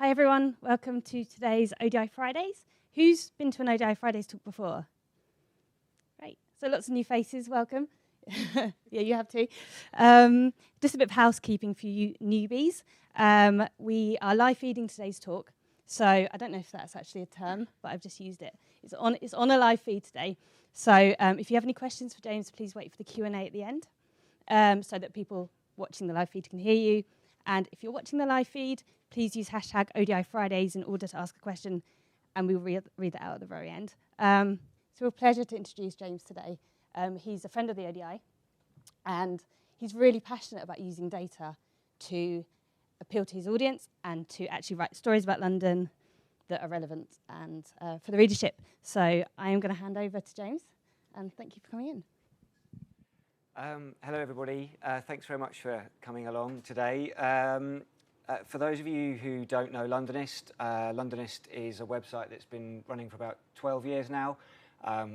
Hi everyone, welcome to today's ODI Fridays. Who's been to an ODI Fridays talk before? Great, so lots of new faces, welcome. Yeah, you have too. Just a bit of housekeeping for you newbies. We are live feeding today's talk, so I don't know if that's actually a term, but I've just used it. It's on a live feed today, so if you have any questions for James, please wait for the Q&A at the end, so that people watching the live feed can hear you. And if you're watching the live feed, please use hashtag ODI Fridays in order to ask a question, and we'll read that out at the very end. It's a real pleasure to introduce James today. He's a friend of the ODI, and he's really passionate about using data to appeal to his audience and to actually write stories about London that are relevant and for the readership. So I am going to hand over to James, and thank you for coming in. Hello everybody, thanks very much for coming along today. For those of you who don't know Londonist, Londonist is a website that's been running for about 12 years now.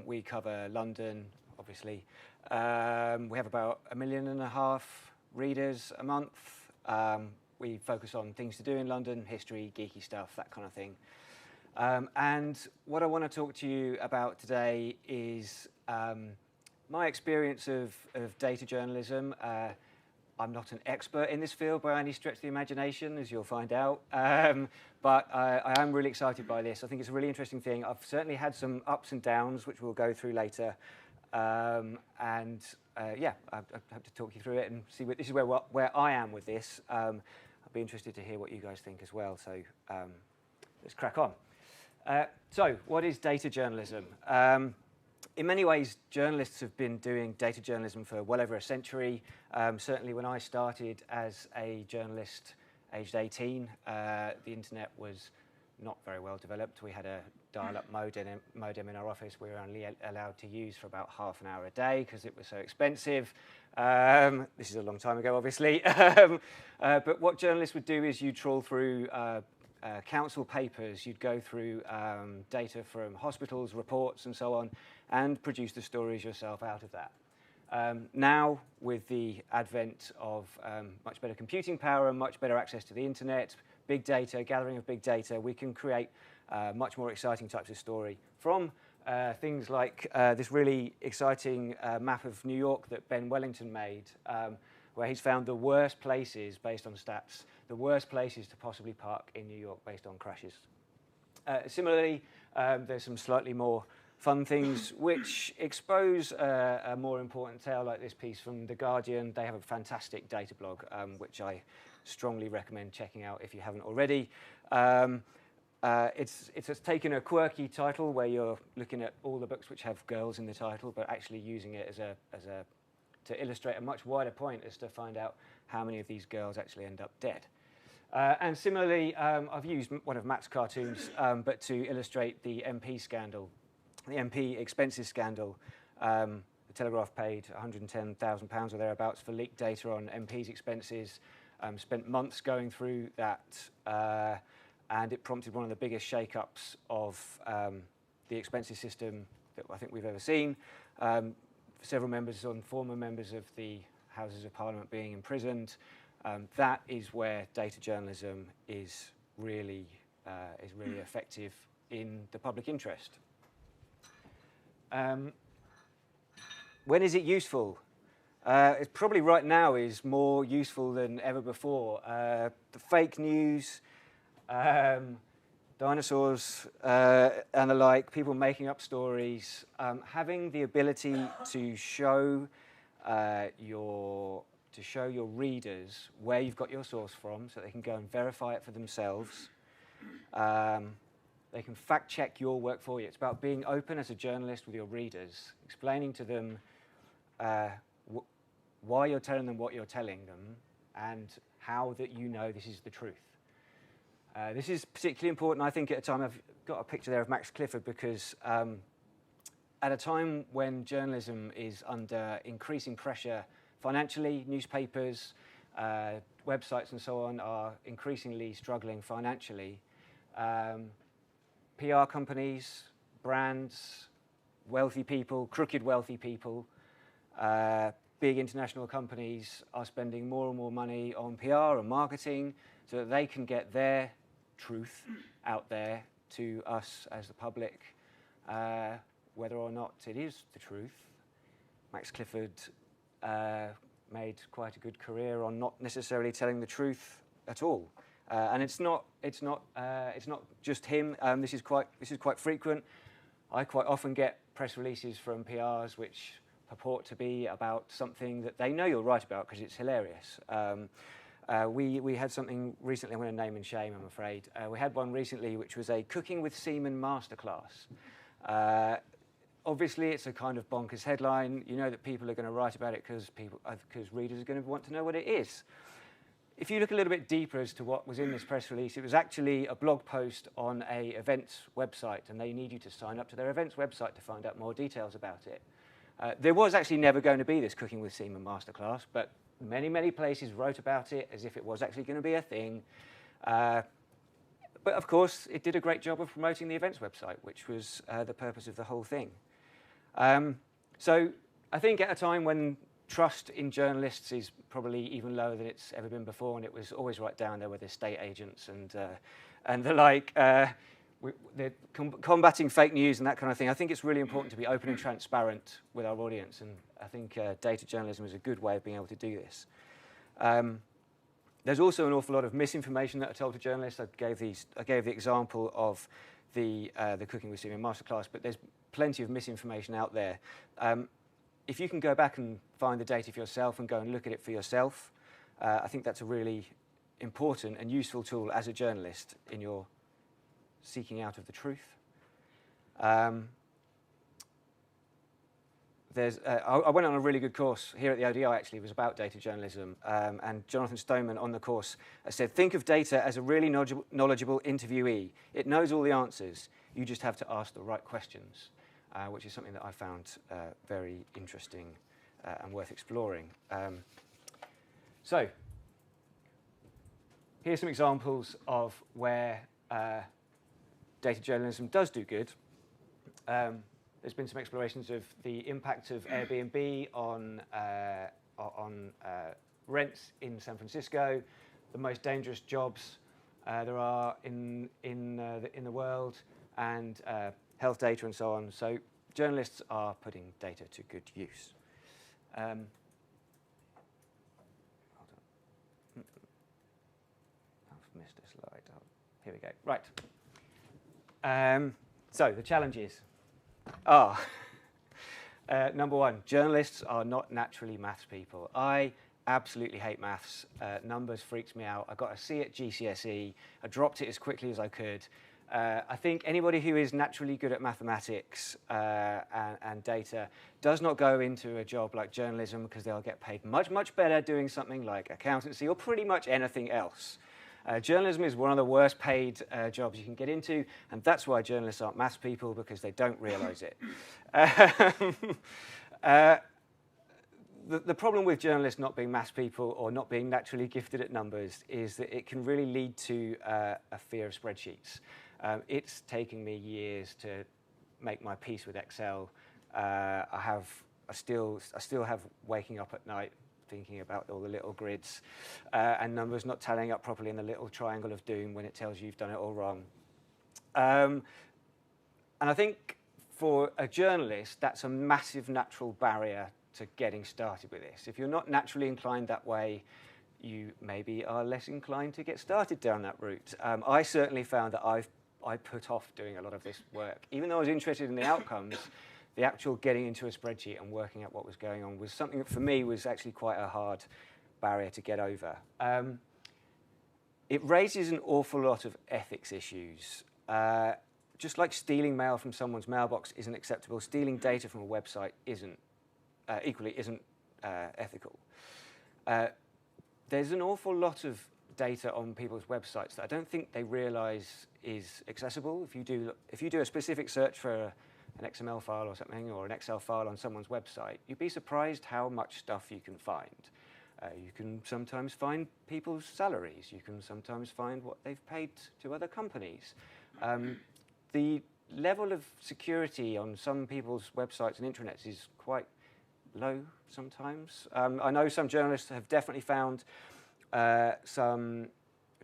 We cover London, obviously. We have about 1.5 million readers a month. We focus on things to do in London, history, geeky stuff, that kind of thing. And what I want to talk to you about today is my experience of data journalism. I'm not an expert in this field by any stretch of the imagination, as you'll find out, but I am really excited by this. I think it's a really interesting thing. I've certainly had some ups and downs, which we'll go through later, yeah, I hope to talk you through it and see this is where I am with this. I'll be interested to hear what you guys think as well, so let's crack on. So, what is data journalism? In many ways, journalists have been doing data journalism for well over a century. Certainly when I started as a journalist, aged 18, the internet was not very well developed. We had a dial-up modem in our office we were only allowed to use for about half an hour a day because it was so expensive. This is a long time ago, obviously. But what journalists would do is you trawl through council papers, you'd go through data from hospitals, reports and so on, and produce the stories yourself out of that. Now, with the advent of much better computing power and much better access to the internet, big data, gathering of big data, we can create much more exciting types of story from things like this really exciting map of New York that Ben Wellington made, where he's found the worst places, based on stats, the worst places to possibly park in New York based on crashes. Similarly, there's some slightly more fun things which expose a more important tale, like this piece from The Guardian. They have a fantastic data blog, which I strongly recommend checking out if you haven't already. It's taken a quirky title where you're looking at all the books which have girls in the title, but actually using it to illustrate a much wider point as to find out how many of these girls actually end up dead. And similarly, I've used one of Matt's cartoons, but to illustrate the MP scandal, the MP expenses scandal. The Telegraph paid £110,000 or thereabouts for leaked data on MP's expenses, spent months going through that, and it prompted one of the biggest shake-ups of the expenses system that I think we've ever seen. Several members and former members of the Houses of Parliament being imprisoned. That is where data journalism is really effective in the public interest. When is it useful? It's probably right now is more useful than ever before. The fake news, dinosaurs and the like, people making up stories, having the ability to show your readers where you've got your source from, so they can go and verify it for themselves. They can fact check your work for you. It's about being open as a journalist with your readers, explaining to them why you're telling them what you're telling them, and how that you know this is the truth. This is particularly important, I think, at a time. I've got a picture there of Max Clifford because at a time when journalism is under increasing pressure financially, newspapers, websites and so on are increasingly struggling financially. PR companies, brands, wealthy people, crooked wealthy people, big international companies are spending more and more money on PR and marketing so that they can get their truth out there to us as the public, whether or not it is the truth. Max Clifford made quite a good career on not necessarily telling the truth at all, and it's not just him. This is quite frequent. I quite often get press releases from PRs which purport to be about something that they know you'll write about because it's hilarious. We had something recently, I'm going to name and shame, I'm afraid. We had one recently which was a cooking with semen masterclass. Obviously, it's a kind of bonkers headline. You know that people are going to write about it because readers are going to want to know what it is. If you look a little bit deeper as to what was in this press release, it was actually a blog post on a events website, and they need you to sign up to their events website to find out more details about it. There was actually never going to be this Cooking with Semen masterclass, but many, many places wrote about it as if it was actually going to be a thing. But of course, it did a great job of promoting the events website, which was the purpose of the whole thing. So I think at a time when trust in journalists is probably even lower than it's ever been before, and it was always right down there with estate agents and the like, they're combating fake news and that kind of thing. I think it's really important to be open and transparent with our audience, and I think data journalism is a good way of being able to do this. There's also an awful lot of misinformation that are told to journalists. I gave the example of the Cooking with Semen masterclass, but there's plenty of misinformation out there. If you can go back and find the data for yourself and go and look at it for yourself, I think that's a really important and useful tool as a journalist in your seeking out of the truth. I went on a really good course here at the ODI, actually. It was about data journalism, and Jonathan Stoneman on the course said, think of data as a really knowledgeable interviewee. It knows all the answers. You just have to ask the right questions, which is something that I found very interesting and worth exploring. So here's some examples of where data journalism does do good. There's been some explorations of the impact of Airbnb on rents in San Francisco, the most dangerous jobs there are in the world, and health data and so on. So journalists are putting data to good use. Hold on. I've missed a slide. Oh, here we go. Right. So the challenges are, number one, journalists are not naturally maths people. I absolutely hate maths. Numbers freaks me out. I got a C at GCSE. I dropped it as quickly as I could. I think anybody who is naturally good at mathematics and data does not go into a job like journalism because they'll get paid much, much better doing something like accountancy or pretty much anything else. Journalism is one of the worst paid jobs you can get into, and that's why journalists aren't maths people, because they don't realise it. The problem with journalists not being maths people or not being naturally gifted at numbers is that it can really lead to a fear of spreadsheets. It's taken me years to make my peace with Excel. I still have waking up at night thinking about all the little grids and numbers not tallying up properly in the little triangle of doom when it tells you you've done it all wrong. And I think for a journalist, that's a massive natural barrier to getting started with this. If you're not naturally inclined that way, you maybe are less inclined to get started down that route. I certainly found that I put off doing a lot of this work. Even though I was interested in the outcomes, the actual getting into a spreadsheet and working out what was going on was something that for me was actually quite a hard barrier to get over. It raises an awful lot of ethics issues. Just like stealing mail from someone's mailbox isn't acceptable, stealing data from a website equally isn't ethical. There's an awful lot of data on people's websites that I don't think they realise is accessible. If you do a specific search for an XML file or something, or an Excel file on someone's website, you'd be surprised how much stuff you can find. You can sometimes find people's salaries. You can sometimes find what they've paid to other companies. The level of security on some people's websites and intranets is quite low sometimes. I know some journalists have definitely found some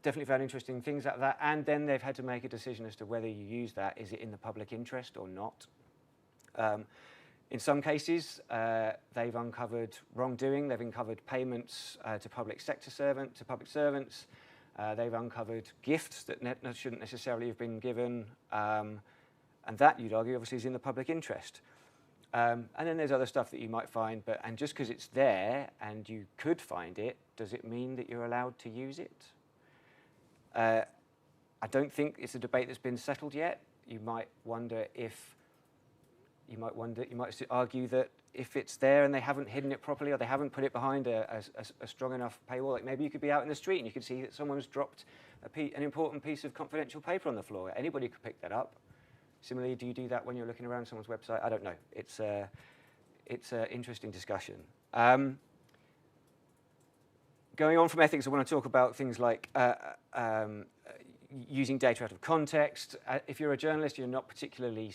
definitely found interesting things out of that, and then they've had to make a decision as to whether you use that. Is it in the public interest or not? In some cases, they've uncovered wrongdoing. They've uncovered payments to public servants. They've uncovered gifts that shouldn't necessarily have been given, and that, you'd argue, obviously is in the public interest. And then there's other stuff that you might find, and just because it's there and you could find it, does it mean that you're allowed to use it? I don't think it's a debate that's been settled yet. You might argue that if it's there and they haven't hidden it properly, or they haven't put it behind a strong enough paywall, like maybe you could be out in the street and you could see that someone's dropped an important piece of confidential paper on the floor. Anybody could pick that up. Similarly, do you do that when you're looking around someone's website? I don't know. It's an interesting discussion. Going on from ethics, I want to talk about things like using data out of context. If you're a journalist, you're not particularly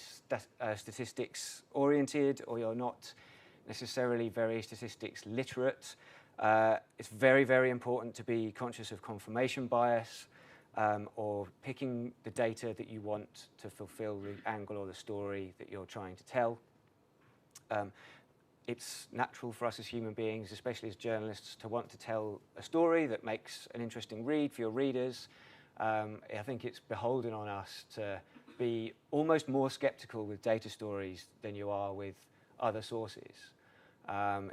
statistics oriented, or you're not necessarily very statistics literate. It's very, very important to be conscious of confirmation bias, or picking the data that you want to fulfill the angle or the story that you're trying to tell. It's natural for us as human beings, especially as journalists, to want to tell a story that makes an interesting read for your readers. I think it's beholden on us to be almost more skeptical with data stories than you are with other sources.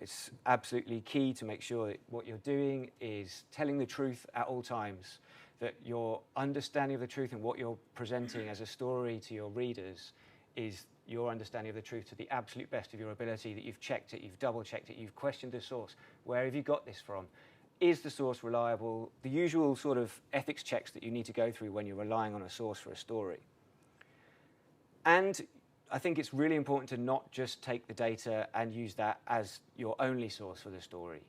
It's absolutely key to make sure that what you're doing is telling the truth at all times, that your understanding of the truth and what you're presenting as a story to your readers is your understanding of the truth to the absolute best of your ability, that you've checked it, you've double-checked it, you've questioned the source. Where have you got this from? Is the source reliable? The usual sort of ethics checks that you need to go through when you're relying on a source for a story. And I think it's really important to not just take the data and use that as your only source for the story.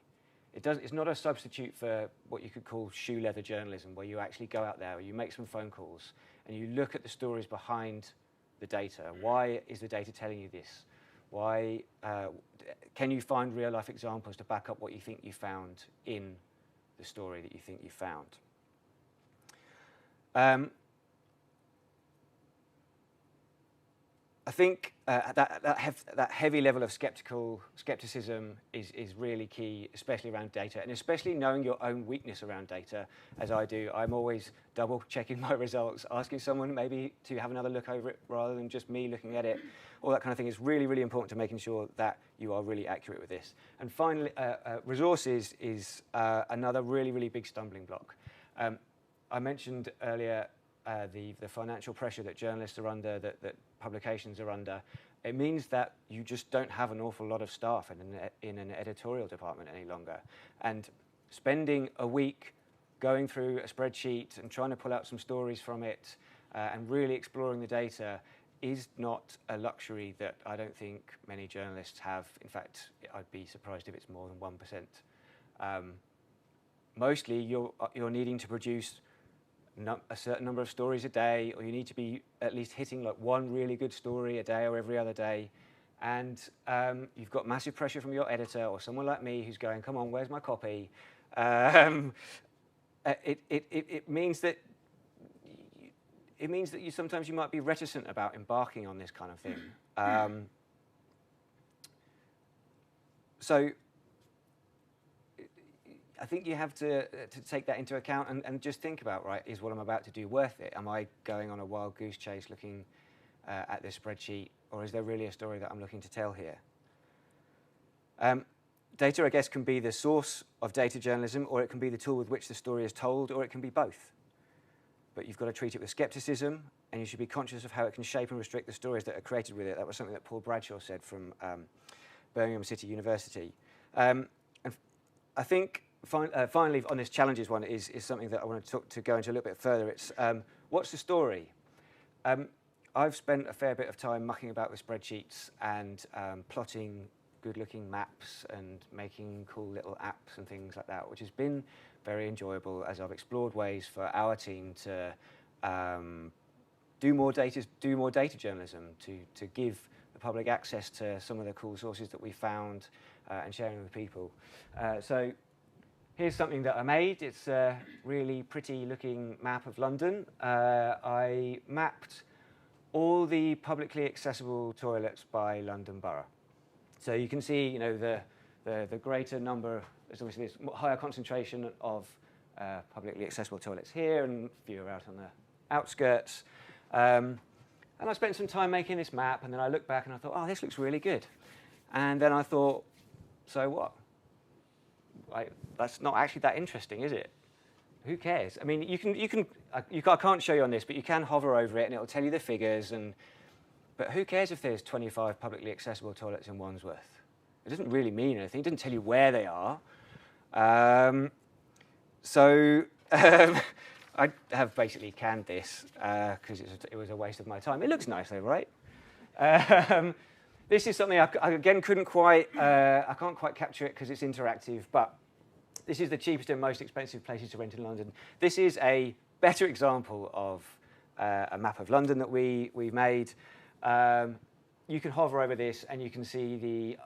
It's not a substitute for what you could call shoe leather journalism, where you actually go out there, or you make some phone calls, and you look at the stories behind the data. Why is the data telling you this? Why can you find real-life examples to back up what you think you found in the story that you think you found? I think that heavy level of skepticism is really key, especially around data, and especially knowing your own weakness around data, as I do. I'm always double-checking my results, asking someone maybe to have another look over it rather than just me looking at it. All that kind of thing is really, really important to making sure that you are really accurate with this. And finally, resources is another really, really big stumbling block. I mentioned earlier the financial pressure that journalists are under, that publications are under. It means that you just don't have an awful lot of staff in an editorial department any longer. And spending a week going through a spreadsheet and trying to pull out some stories from it and really exploring the data is not a luxury that I don't think many journalists have. In fact, I'd be surprised if it's more than 1%. Mostly, you're needing to produce a certain number of stories a day, or you need to be at least hitting like one really good story a day or every other day. And you've got massive pressure from your editor or someone like me who's going, come on, where's my copy? It means that you sometimes you might be reticent about embarking on this kind of thing. So I think you have to take that into account and just think about, right, is what I'm about to do worth it? Am I going on a wild goose chase looking at this spreadsheet, or is there really a story that I'm looking to tell here? Data, I guess, can be the source of data journalism, or it can be the tool with which the story is told, or it can be both. But you've got to treat it with skepticism, and you should be conscious of how it can shape and restrict the stories that are created with it. That was something that Paul Bradshaw said from Birmingham City University. And I think finally, on this challenges one is something that I want to go into a little bit further. It's what's the story? I've spent a fair bit of time mucking about with spreadsheets and plotting good-looking maps and making cool little apps and things like that, which has been very enjoyable as I've explored ways for our team to do more data journalism, to give the public access to some of the cool sources that we found and sharing with people. So here's something that I made. It's a really pretty looking map of London. I mapped all the publicly accessible toilets by London Borough. So you can see, you know, the greater number, there's obviously this higher concentration of publicly accessible toilets here and fewer out on the outskirts. And I spent some time making this map, and then I looked back and I thought, oh, this looks really good. And then I thought, so what? That's not actually that interesting, is it? Who cares? I mean, I can't show you on this, but you can hover over it and it'll tell you the figures. But who cares if there's 25 publicly accessible toilets in Wandsworth? It doesn't really mean anything. It doesn't tell you where they are. I have basically canned this because it was a waste of my time. It looks nice though, right? This is something I again couldn't quite, I can't quite capture it because it's interactive, but this is the cheapest and most expensive places to rent in London. This is a better example of a map of London that we've made. You can hover over this and you can see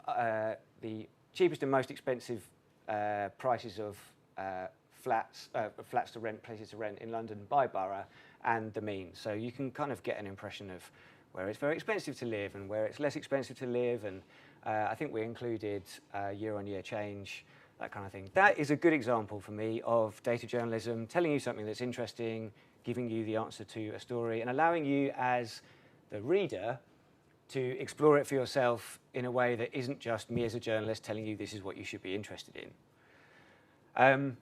the cheapest and most expensive prices of flats to rent, places to rent in London by borough, and the mean. So you can kind of get an impression of where it's very expensive to live and where it's less expensive to live. And I think we included year-on-year change, that kind of thing. That is a good example for me of data journalism, telling you something that's interesting, giving you the answer to a story, and allowing you as the reader to explore it for yourself in a way that isn't just me as a journalist telling you this is what you should be interested in.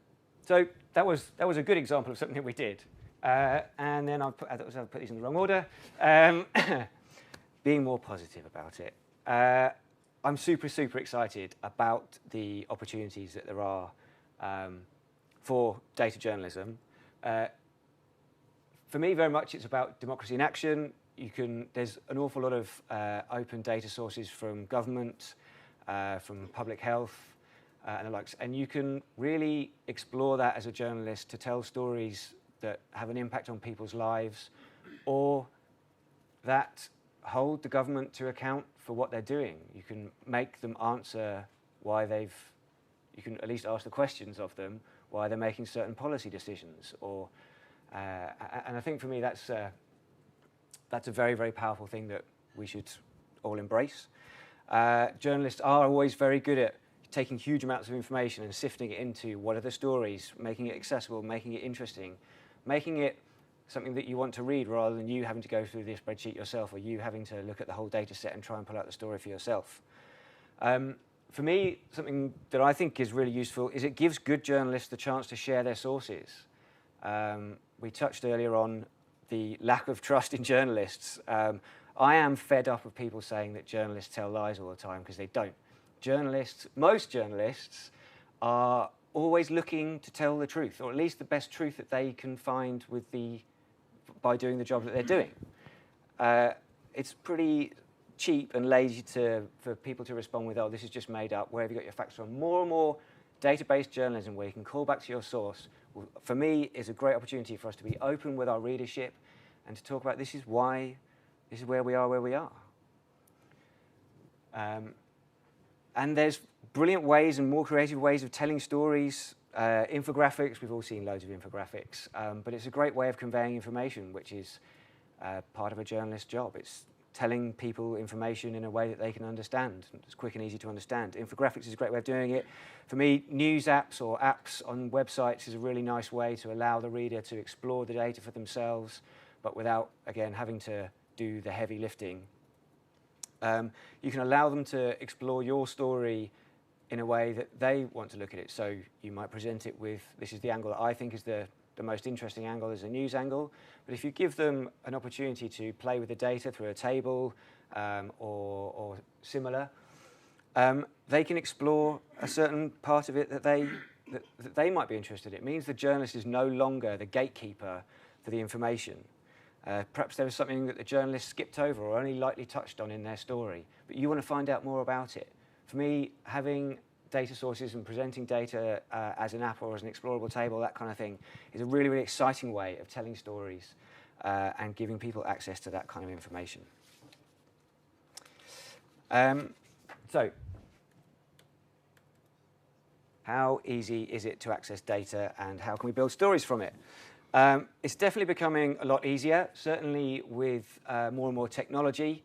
So that was a good example of something that we did. And then I've put these in the wrong order. Being more positive about it. I'm super, super excited about the opportunities that there are for data journalism. For me, very much it's about democracy in action. There's an awful lot of open data sources from government, from public health, and the likes. And you can really explore that as a journalist to tell stories that have an impact on people's lives, or that hold the government to account for what they're doing. You can make them answer why you can at least ask the questions of them, why they're making certain policy decisions. And I think for me that's a very, very powerful thing that we should all embrace. Journalists are always very good at taking huge amounts of information and sifting it into what are the stories, making it accessible, making it interesting, making it something that you want to read rather than you having to go through the spreadsheet yourself or you having to look at the whole data set and try and pull out the story for yourself. For me, something that I think is really useful is it gives good journalists the chance to share their sources. We touched earlier on the lack of trust in journalists. I am fed up of people saying that journalists tell lies all the time, because they don't. Most journalists are always looking to tell the truth, or at least the best truth that they can find by doing the job that they're doing. It's pretty cheap and lazy for people to respond with, oh, this is just made up, where have you got your facts from? More and more database journalism where you can call back to your source, for me, is a great opportunity for us to be open with our readership and to talk about this is where we are where we are. And there's brilliant ways and more creative ways of telling stories. Infographics, we've all seen loads of infographics, but it's a great way of conveying information, which is part of a journalist's job. It's telling people information in a way that they can understand. It's quick and easy to understand. Infographics is a great way of doing it. For me, news apps or apps on websites is a really nice way to allow the reader to explore the data for themselves, but without, again, having to do the heavy lifting. You can allow them to explore your story in a way that they want to look at it. So you might present it with, this is the angle that I think is the most interesting angle, is a news angle. But if you give them an opportunity to play with the data through a table or similar, they can explore a certain part of it that they might be interested in. It means the journalist is no longer the gatekeeper for the information. Perhaps there was something that the journalist skipped over or only lightly touched on in their story, but you want to find out more about it. For me, having data sources and presenting data as an app or as an explorable table, that kind of thing, is a really, really exciting way of telling stories and giving people access to that kind of information. So How easy is it to access data, and how can we build stories from it? It's definitely becoming a lot easier, certainly with more and more technology.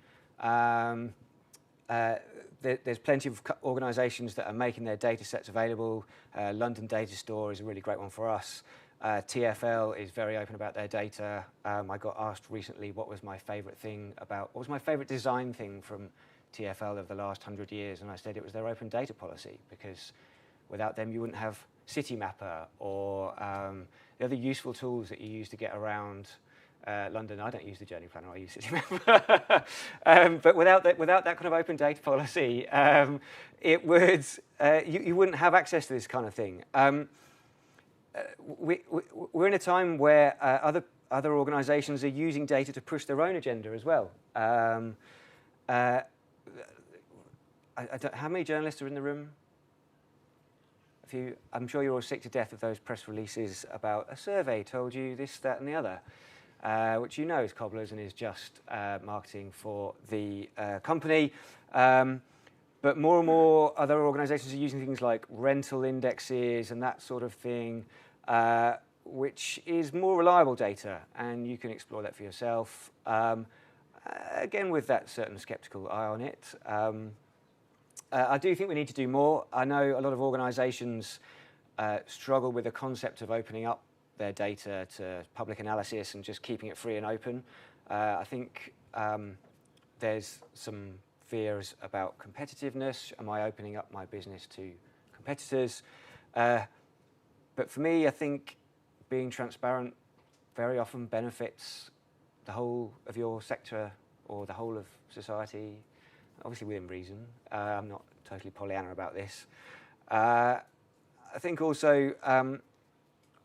There's plenty of organisations that are making their data sets available. London Data Store is a really great one for us. TfL is very open about their data. I got asked recently what was my favourite design thing from TfL over the last 100 years, and I said it was their open data policy, because without them you wouldn't have Citymapper or the other useful tools that you use to get around London. I don't use the Journey Planner, I use Citymapper. But without that kind of open data policy, you wouldn't have access to this kind of thing. We're in a time where other organisations are using data to push their own agenda as well. How many journalists are in the room? I'm sure you're all sick to death of those press releases about a survey told you this, that, and the other, which you know is cobblers and is just marketing for the company. But more and more other organisations are using things like rental indexes and that sort of thing, which is more reliable data, and you can explore that for yourself. Again, with that certain sceptical eye on it. I do think we need to do more. I know a lot of organisations struggle with the concept of opening up their data to public analysis and just keeping it free and open. I think there's some fears about competitiveness. Am I opening up my business to competitors? But for me, I think being transparent very often benefits the whole of your sector or the whole of society, obviously within reason. I'm not totally Pollyanna about this. I think also a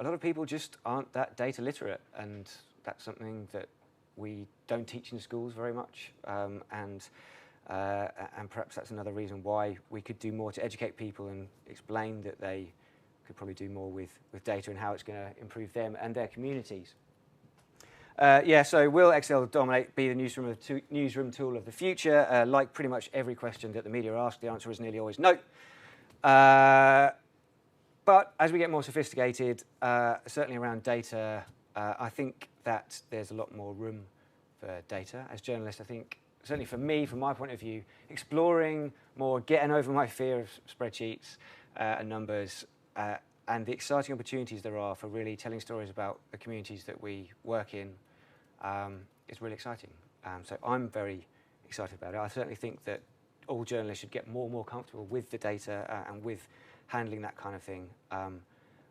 lot of people just aren't that data literate, and that's something that we don't teach in schools very much. And perhaps that's another reason why we could do more to educate people and explain that they could probably do more with data and how it's going to improve them and their communities. So will Excel be the newsroom tool of the future? Like pretty much every question that the media ask, the answer is nearly always no. But as we get more sophisticated, certainly around data, I think that there's a lot more room for data. As journalists, I think, certainly for me, from my point of view, exploring more, getting over my fear of spreadsheets and numbers, and the exciting opportunities there are for really telling stories about the communities that we work in is really exciting. So I'm very excited about it. I certainly think that all journalists should get more and more comfortable with the data and with handling that kind of thing.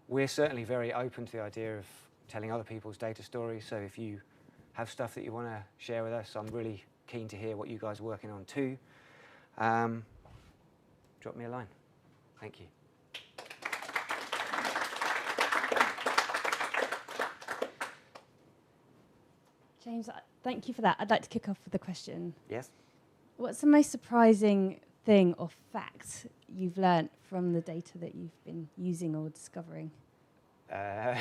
We're certainly very open to the idea of telling other people's data stories, so if you have stuff that you want to share with us, I'm really keen to hear what you guys are working on too. Drop me a line. Thank you. James, thank you for that. I'd like to kick off with a question. Yes? What's the most surprising thing or fact you've learnt from the data that you've been using or discovering? That's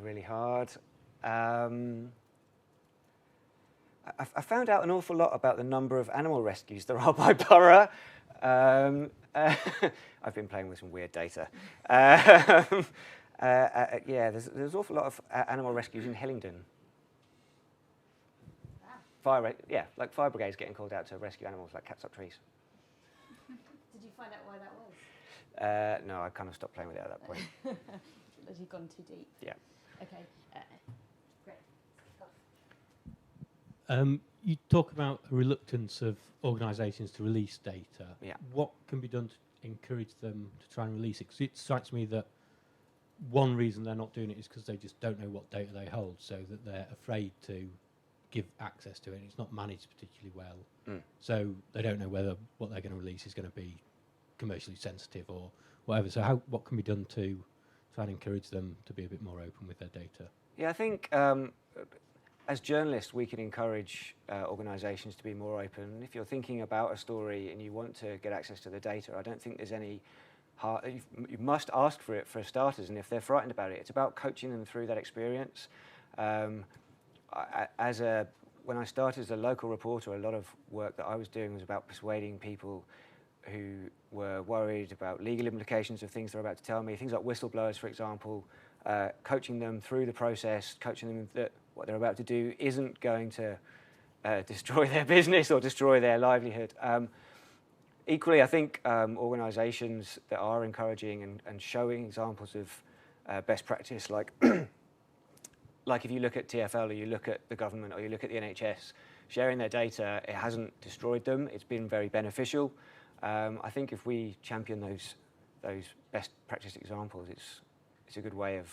really hard. I found out an awful lot about the number of animal rescues there are by borough. I've been playing with some weird data. There's an awful lot of animal rescues in Hillingdon. Wow. Like fire brigades getting called out to rescue animals like cats up trees. Did you find out why that was? No, I kind of stopped playing with it at that point. As you've gone too deep. Yeah. Okay. Great. You talk about a reluctance of organisations to release data. Yeah. What can be done to encourage them to try and release it? Because it strikes me that one reason they're not doing it is because they just don't know what data they hold, so that they're afraid to give access to it. It's not managed particularly well. So they don't know whether what they're going to release is going to be commercially sensitive or whatever. So what can be done to try and encourage them to be a bit more open with their data? Yeah, I think as journalists, we can encourage organisations to be more open. If you're thinking about a story and you want to get access to the data, I don't think there's any hard. You must ask for it for starters, and if they're frightened about it, it's about coaching them through that experience. When I started as a local reporter, a lot of work that I was doing was about persuading people who were worried about legal implications of things they're about to tell me, things like whistleblowers, for example, coaching them through the process, coaching them that what they're about to do isn't going to destroy their business or destroy their livelihood. Equally, I think organisations that are encouraging and showing examples of best practice, like like if you look at TfL or you look at the government or you look at the NHS, sharing their data, it hasn't destroyed them. It's been very beneficial. I think if we champion those best practice examples, it's a good way of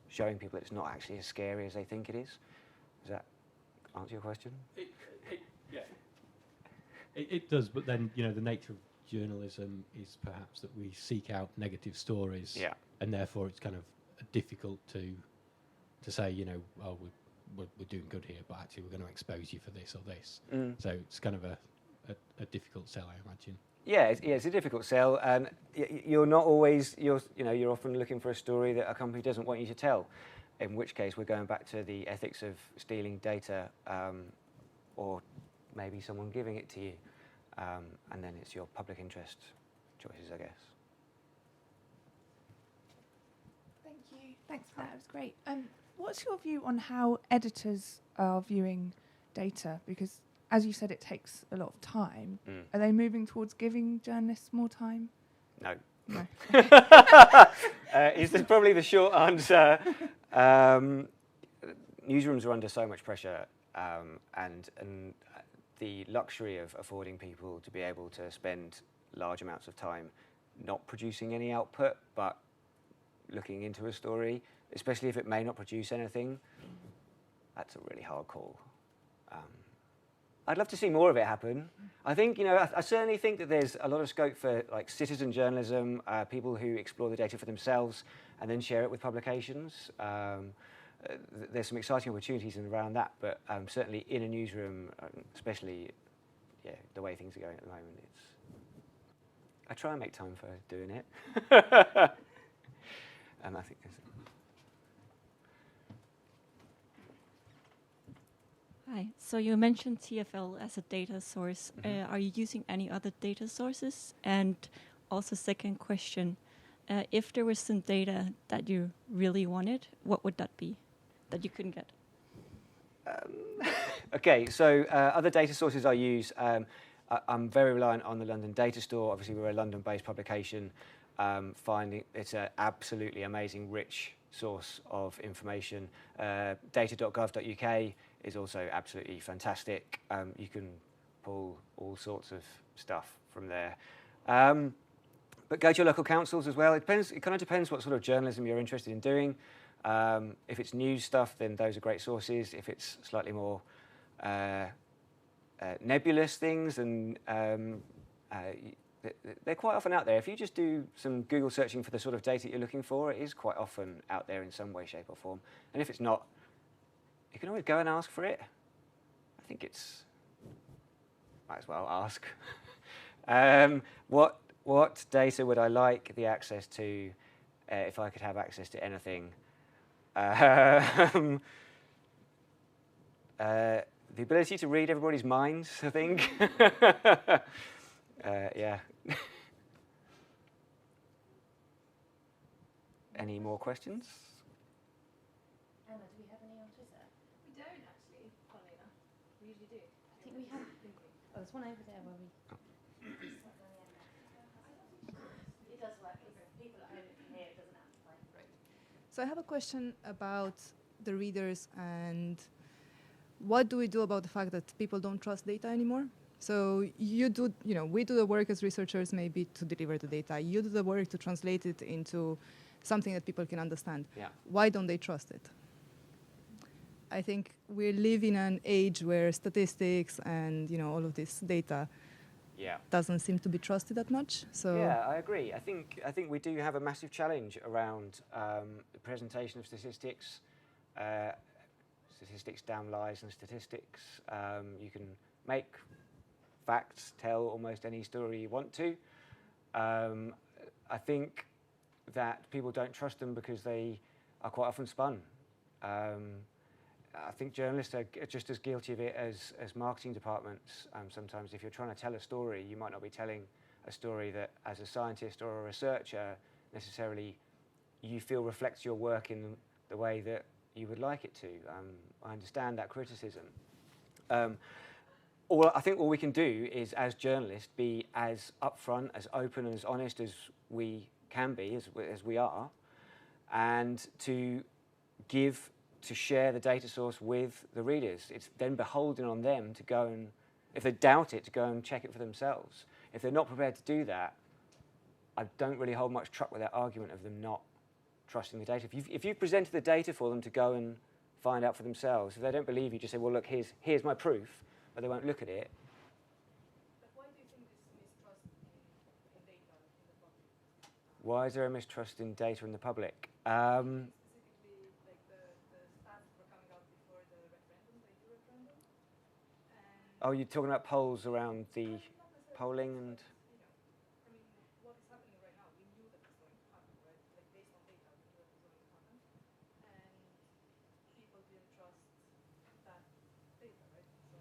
showing people it's not actually as scary as they think it is. Does that answer your question? It does, but then, you know, the nature of journalism is perhaps that we seek out negative stories, and therefore it's kind of difficult to say, you know, oh, we're doing good here, but actually we're going to expose you for this or this. So it's kind of a difficult sell, I imagine. Yeah, it's a difficult sell, and you're not always you're often looking for a story that a company doesn't want you to tell. In which case, we're going back to the ethics of stealing data, or maybe someone giving it to you, and then it's your public interest choices, I guess. Thank you. Thanks for that. It was great. What's your view on how editors are viewing data? Because, as you said, it takes a lot of time. Are they moving towards giving journalists more time? No. No. Is probably the short answer. Newsrooms are under so much pressure, and the luxury of affording people to be able to spend large amounts of time not producing any output, but looking into a story, especially if it may not produce anything, that's a really hard call. I'd love to see more of it happen. I think, you know, I certainly think that there's a lot of scope for like citizen journalism, people who explore the data for themselves and then share it with publications. There's some exciting opportunities around that, but certainly in a newsroom, especially, the way things are going at the moment, I try and make time for doing it. And I think Hi. So you mentioned TfL as a data source. Are you using any other data sources? And also, second question, if there was some data that you really wanted, what would that be that you couldn't get? Okay, so other data sources I use, I'm very reliant on the London Data Store. Obviously, we're a London-based publication. Finding it's an absolutely amazing, rich source of information. Data.gov.uk is also absolutely fantastic. You can pull all sorts of stuff from there. But go to your local councils as well. It kind of depends what sort of journalism you're interested in doing. If it's news stuff, then those are great sources. If it's slightly more nebulous things, and they're quite often out there. If you just do some Google searching for the sort of data you're looking for, it is quite often out there in some way, shape or form. And if it's not, you can always go and ask for it. I think might as well ask. What data would I like the access to if I could have access to anything? The ability to read everybody's minds, I think. Yeah. Any more questions? Anna, do we have any on Twitter? We don't actually, funnily enough. We usually do. I think we have. Oh, there's one over there where we. It does work. People at home can hear it doesn't amplify. Right. So I have a question about the readers and what do we do about the fact that people don't trust data anymore? So we do the work as researchers maybe to deliver the data. You do the work to translate it into something that people can understand. Yeah. Why don't they trust it? I think we live in an age where statistics and all of this data doesn't seem to be trusted that much. So yeah, I agree. I think we do have a massive challenge around the presentation of statistics. Statistics damn lies and statistics. You can make facts tell almost any story you want to. I think that people don't trust them because they are quite often spun. I think journalists are just as guilty of it as marketing departments. Sometimes if you're trying to tell a story, you might not be telling a story that, as a scientist or a researcher, necessarily you feel reflects your work in the way that you would like it to. I understand that criticism. I think all we can do is, as journalists, be as upfront, as open, and as honest as we can be, as we are, and to share the data source with the readers. It's then beholden on them to go and, if they doubt it, to go and check it for themselves. If they're not prepared to do that, I don't really hold much truck with that argument of them not trusting the data. If you've presented the data for them to go and find out for themselves, if they don't believe you, just say, well, look, here's my proof, but they won't look at it. But why do you think this mistrust in data in the public? Why is there a mistrust in data in the public? Specifically, like the stats were coming out before the referendum, the EU referendum. Oh, you're talking about polls around the polling and... I mean, what is happening right now? We knew that was going to happen, right? Like, based on data, we knew that was going to happen. And people didn't trust that data, right? So,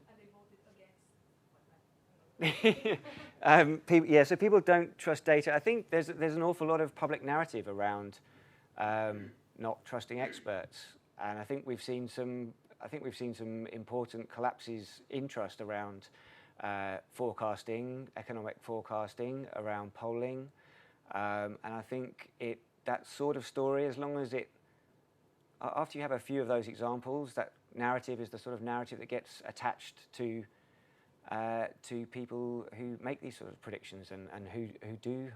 and they voted against So people don't trust data. I think there's an awful lot of public narrative around not trusting experts, and I think we've seen some important collapses in trust around forecasting, economic forecasting, around polling, and I think that sort of story, as long as after you have a few of those examples, that narrative is the sort of narrative that gets attached to people who make these sort of predictions and who do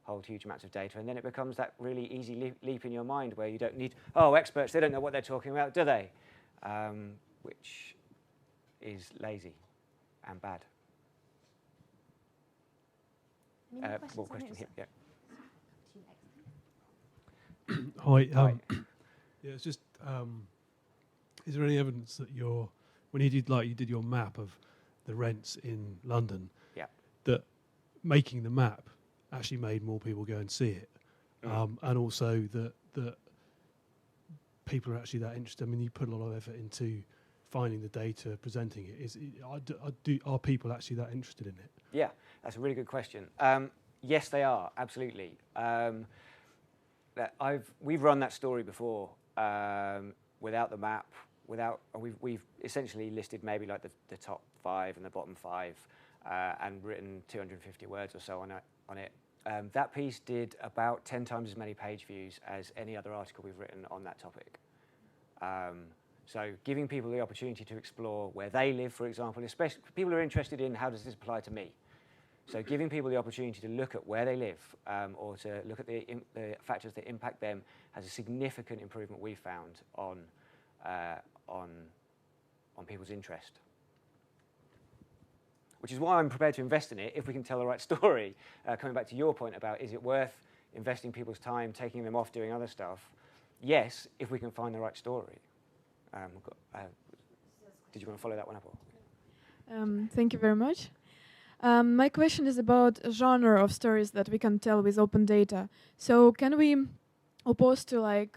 hold huge amounts of data, and then it becomes that really easy leap in your mind where you don't need, experts, they don't know what they're talking about, do they? Which is lazy and bad. Any more More questions question here, yeah. Hi. Hi. Yeah, it's just, is there any evidence that when you did your map of the rents in London, Yeah. that making the map actually made more people go and see it, and also that people are actually that interested? I mean, you put a lot of effort into finding the data, presenting it. Are people actually that interested in it? Yeah, that's a really good question. Yes, they are, absolutely. We've run that story before without the map. We've essentially listed maybe like the top 5 and the bottom 5, and written 250 words or so on it. That piece did about 10 times as many page views as any other article we've written on that topic. So giving people the opportunity to explore where they live, for example, especially people who are interested in how does this apply to me. So giving people the opportunity to look at where they live, or to look at the factors that impact them, has a significant improvement we've found on people's interest. Which is why I'm prepared to invest in it if we can tell the right story. Coming back to your point about, is it worth investing people's time, taking them off doing other stuff? Yes, if we can find the right story. Did you want to follow that one up? Or? Thank you very much. My question is about a genre of stories that we can tell with open data. So can we, opposed to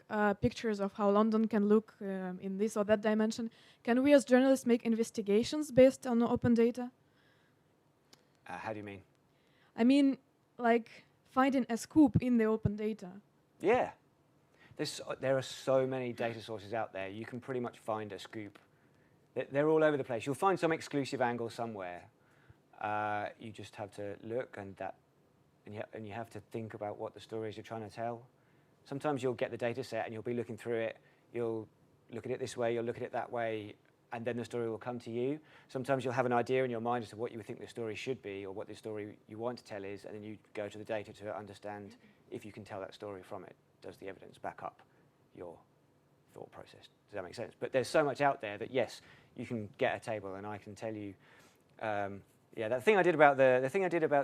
pictures of how London can look in this or that dimension, can we as journalists make investigations based on open data? How do you mean? I mean, like finding a scoop in the open data. Yeah. There are so many data sources out there. You can pretty much find a scoop. They're all over the place. You'll find some exclusive angle somewhere. You just have to look, and you have to think about what the stories you're trying to tell. Sometimes you'll get the data set and you'll be looking through it. You'll look at it this way, you'll look at it that way, and then the story will come to you. Sometimes you'll have an idea in your mind as to what you think the story should be, or what the story you want to tell is, and then you go to the data to understand if you can tell that story from it. Does the evidence back up your thought process? Does that make sense? But there's so much out there that, yes, you can get a table and I can tell you. The thing I did about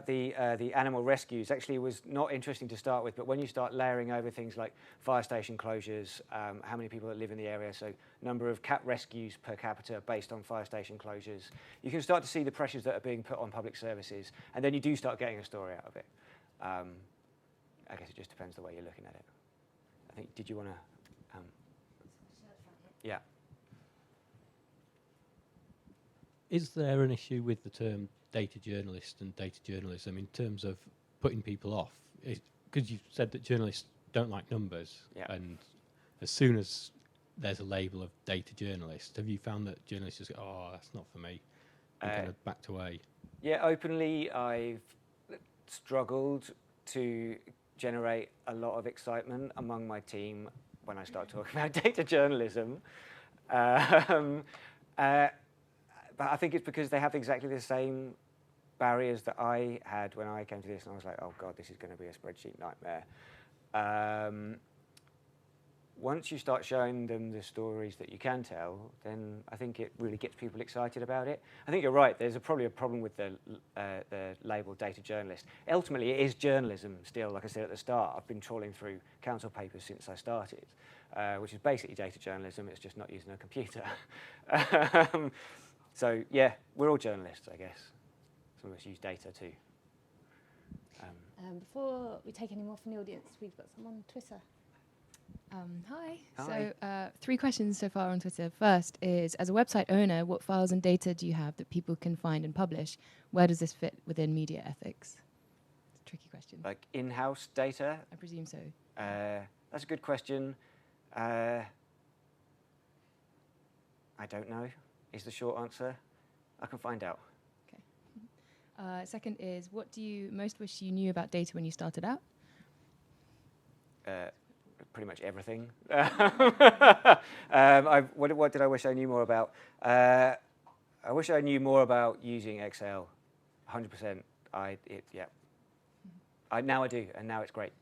the animal rescues actually was not interesting to start with, but when you start layering over things like fire station closures, how many people that live in the area, so number of cat rescues per capita based on fire station closures, you can start to see the pressures that are being put on public services, and then you do start getting a story out of it. I guess it just depends the way you're looking at it. I think, did you want to? Yeah. Is there an issue with the term data journalists and data journalism in terms of putting people off? Because you've said that journalists don't like numbers, and as soon as there's a label of data journalist, have you found that journalists just go, oh, that's not for me, and kind of backed away? Yeah, openly, I've struggled to generate a lot of excitement among my team when I start talking about data journalism. But I think it's because they have exactly the same barriers that I had when I came to this, and I was like, oh God, this is going to be a spreadsheet nightmare. Once you start showing them the stories that you can tell, then I think it really gets people excited about it. I think you're right, there's probably a problem with the label data journalist. Ultimately, it is journalism still, like I said at the start. I've been trawling through council papers since I started, which is basically data journalism, it's just not using a computer. So yeah, we're all journalists, I guess. Some of us use data too. Before we take any more from the audience, we've got some on Twitter. Hi. Hi. So 3 questions so far on Twitter. First is, as a website owner, what files and data do you have that people can find and publish? Where does this fit within media ethics? It's a tricky question. Like in-house data? I presume so. That's a good question. I don't know, is the short answer. I can find out. Okay. Second is, what do you most wish you knew about data when you started out? Pretty much everything. What did I wish I knew more about? I wish I knew more about using Excel. 100%. Now I do, and now it's great.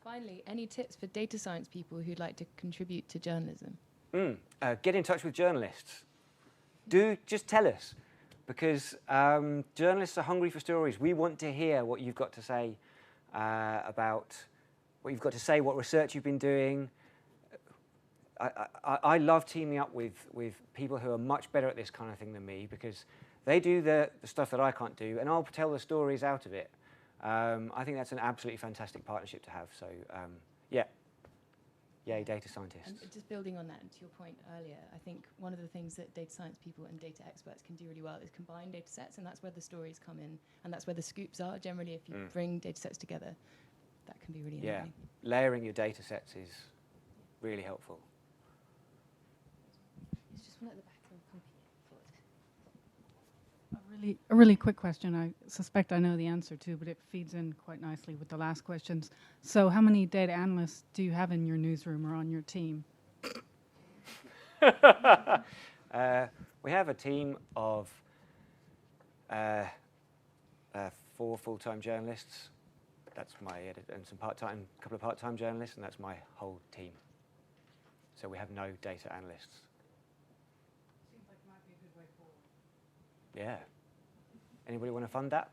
Finally, any tips for data science people who'd like to contribute to journalism? Get in touch with journalists. Just tell us, because journalists are hungry for stories. We want to hear what you've got to say about what you've got to say, what research you've been doing. I love teaming up with people who are much better at this kind of thing than me, because they do the stuff that I can't do, and I'll tell the stories out of it. I think that's an absolutely fantastic partnership to have. So, yeah. Yay, data scientists. And just building on that, and to your point earlier, I think one of the things that data science people and data experts can do really well is combine data sets, and that's where the stories come in, and that's where the scoops are. Generally, if you bring data sets together, that can be really enabling. Layering your data sets is really helpful. There's just one at the back. A really quick question. I suspect I know the answer to, but it feeds in quite nicely with the last questions. So how many data analysts do you have in your newsroom or on your team? We have a team of 4 full-time journalists. That's my editor, and a couple of part-time journalists, and that's my whole team. So we have no data analysts. Seems like it might be a good way forward. Yeah. Anybody want to fund that?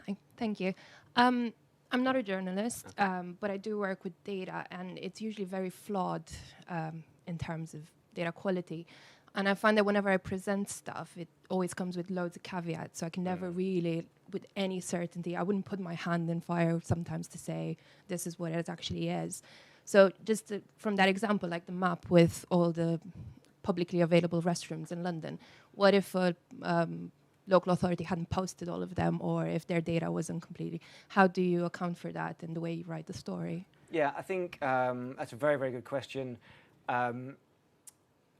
Hi, thank you. I'm not a journalist, but I do work with data, and it's usually very flawed in terms of data quality. And I find that whenever I present stuff, it always comes with loads of caveats, so I can never really, with any certainty, I wouldn't put my hand in fire sometimes to say this is what it actually is. So just from that example, like the map with all the publicly available restrooms in London, what if a local authority hadn't posted all of them, or if their data wasn't completely? How do you account for that in the way you write the story? Yeah, I think that's a very, very good question.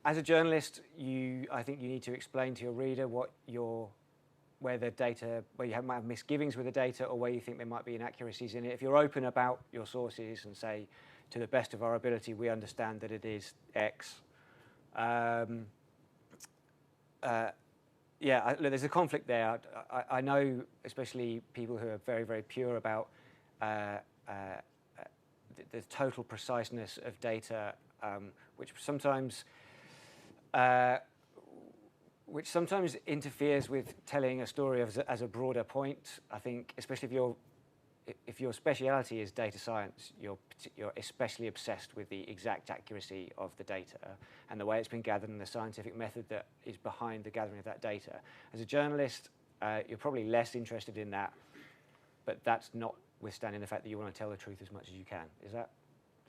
As a journalist, I think you need to explain to your reader where you might have misgivings with the data, or where you think there might be inaccuracies in it. If you're open about your sources and say, to the best of our ability, we understand that it is X. There's a conflict there. I know, especially people who are very, very pure about the total preciseness of data, which sometimes interferes with telling a story as a broader point. I think, especially if your speciality is data science, you're especially obsessed with the exact accuracy of the data and the way it's been gathered and the scientific method that is behind the gathering of that data. As a journalist, you're probably less interested in that, but that's notwithstanding the fact that you want to tell the truth as much as you can. Does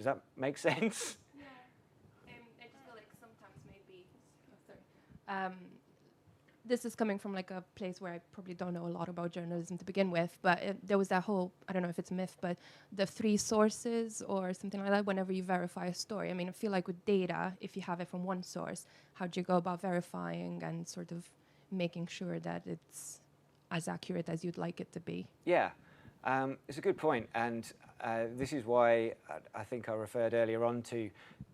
that make sense? Yeah, I just feel like sometimes maybe this is coming from like a place where I probably don't know a lot about journalism to begin with, but there was that whole, I don't know if it's a myth, but the 3 sources or something like that whenever you verify a story. I mean, I feel like with data, if you have it from one source, how do you go about verifying and sort of making sure that it's as accurate as you'd like it to be? Yeah, it's a good point, and this is why I think I referred earlier on to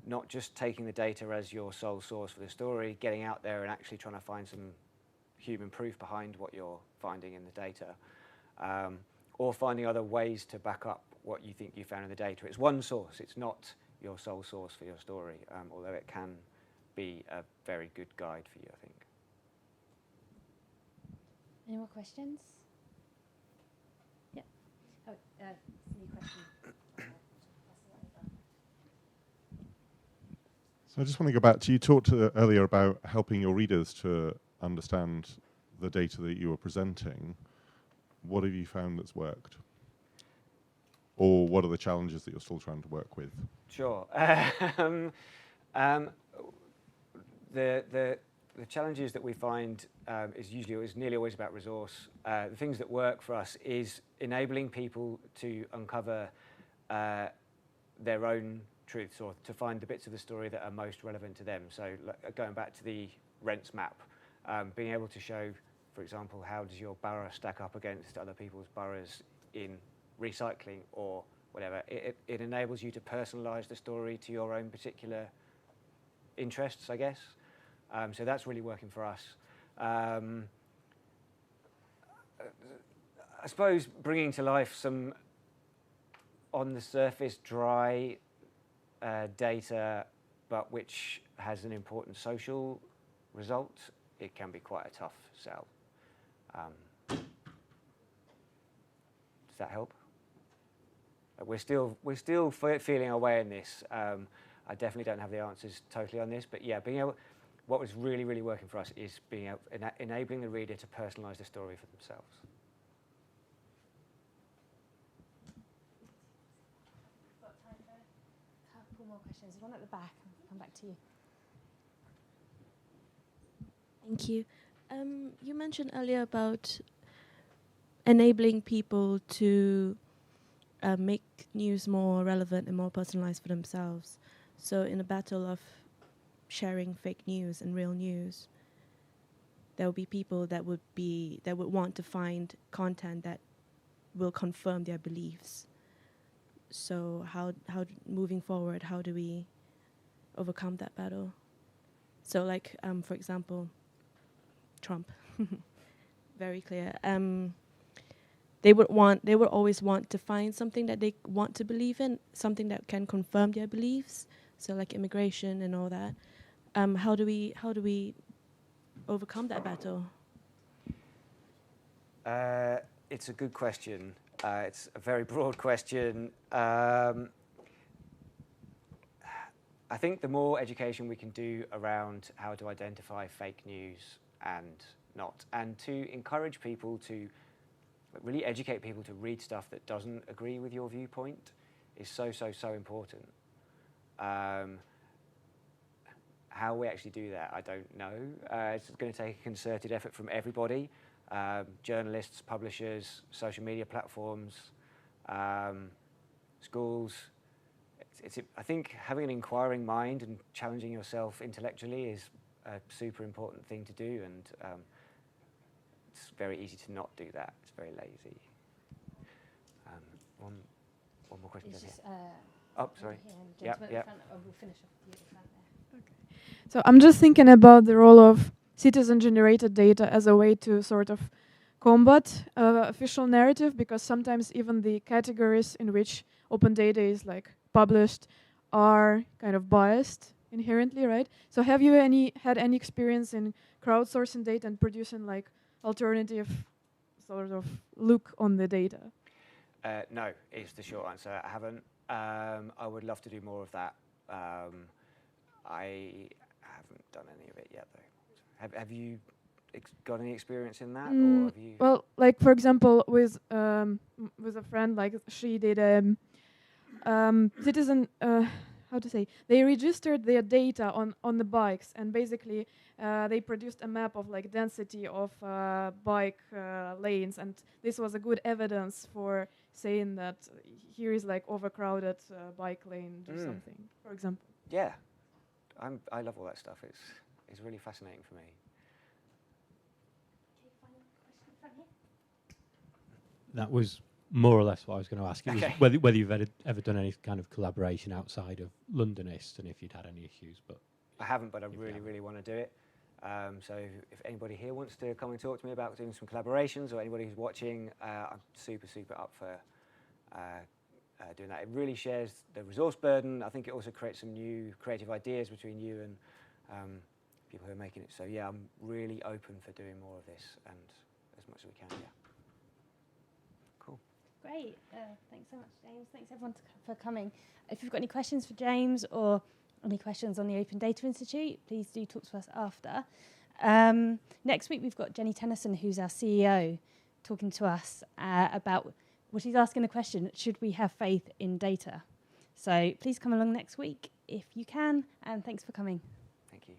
not just taking the data as your sole source for the story, getting out there and actually trying to find some human proof behind what you're finding in the data, or finding other ways to back up what you think you found in the data. It's one source, it's not your sole source for your story, although it can be a very good guide for you, I think. Any more questions? Yeah. Oh, new question. So I just want to go back to, you talked earlier about helping your readers to understand the data that you were presenting. What have you found that's worked? Or what are the challenges that you're still trying to work with? Sure. The challenges that we find is nearly always about resource. The things that work for us is enabling people to uncover their own truths, or to find the bits of the story that are most relevant to them. So going back to the rents map, being able to show, for example, how does your borough stack up against other people's boroughs in recycling or whatever. It enables you to personalise the story to your own particular interests, I guess. So that's really working for us. I suppose bringing to life some on the surface dry data, but which has an important social result, it can be quite a tough sell. Does that help? We're still feeling our way in this. I definitely don't have the answers totally on this, but yeah, what was really, really working for us is enabling the reader to personalise the story for themselves. We've got time for a couple more questions. One at the back, I'll come back to you. Thank you. You mentioned earlier about enabling people to make news more relevant and more personalized for themselves. So in a battle of sharing fake news and real news, there will be people that would want to find content that will confirm their beliefs. So how moving forward, how do we overcome that battle? So like, for example, Trump, very clear. They would always want to find something that they want to believe in, something that can confirm their beliefs. So like immigration and all that. How do we overcome that battle? It's a good question. It's a very broad question. I think the more education we can do around how to identify fake news and not, and to encourage people to really educate people to read stuff that doesn't agree with your viewpoint is so important. How we actually do that, I don't know. It's going to take a concerted effort from everybody, journalists, publishers, social media platforms, schools. I think having an inquiring mind and challenging yourself intellectually is a super important thing to do, and it's very easy to not do that. It's very lazy. One more question. Sorry. Yep. We'll finish off with you at the front there. Okay. So I'm just thinking about the role of citizen-generated data as a way to sort of combat official narrative, because sometimes even the categories in which open data is like published are kind of biased inherently, right? So have you had any experience in crowdsourcing data and producing like alternative sort of look on the data? No, is the short answer. I haven't. I would love to do more of that. I haven't done any of it yet, though. Have you got any experience in that, or have you? Well, like for example, with a friend, like she did citizen. how to say, they registered their data on the bikes, and basically they produced a map of like density of bike lanes, and this was a good evidence for saying that here is like overcrowded bike lane, do something, for example. Yeah, I love all that stuff. It's really fascinating for me. That was more or less what I was going to ask. It Okay. was whether you've ever done any kind of collaboration outside of Londonist, and if you'd had any issues. But I haven't, but I really want to do it. So if anybody here wants to come and talk to me about doing some collaborations, or anybody who's watching, I'm super up for doing that. It really shares the resource burden. I think it also creates some new creative ideas between you and people who are making it. So yeah, I'm really open for doing more of this, and as much as we can, yeah. Cool. Great. Thanks so much, James. Thanks everyone for coming. If you've got any questions for James or any questions on the Open Data Institute, please do talk to us after. Next week, we've got Jenny Tennyson, who's our CEO, talking to us about what she's asking the question, should we have faith in data? So please come along next week if you can, and thanks for coming. Thank you.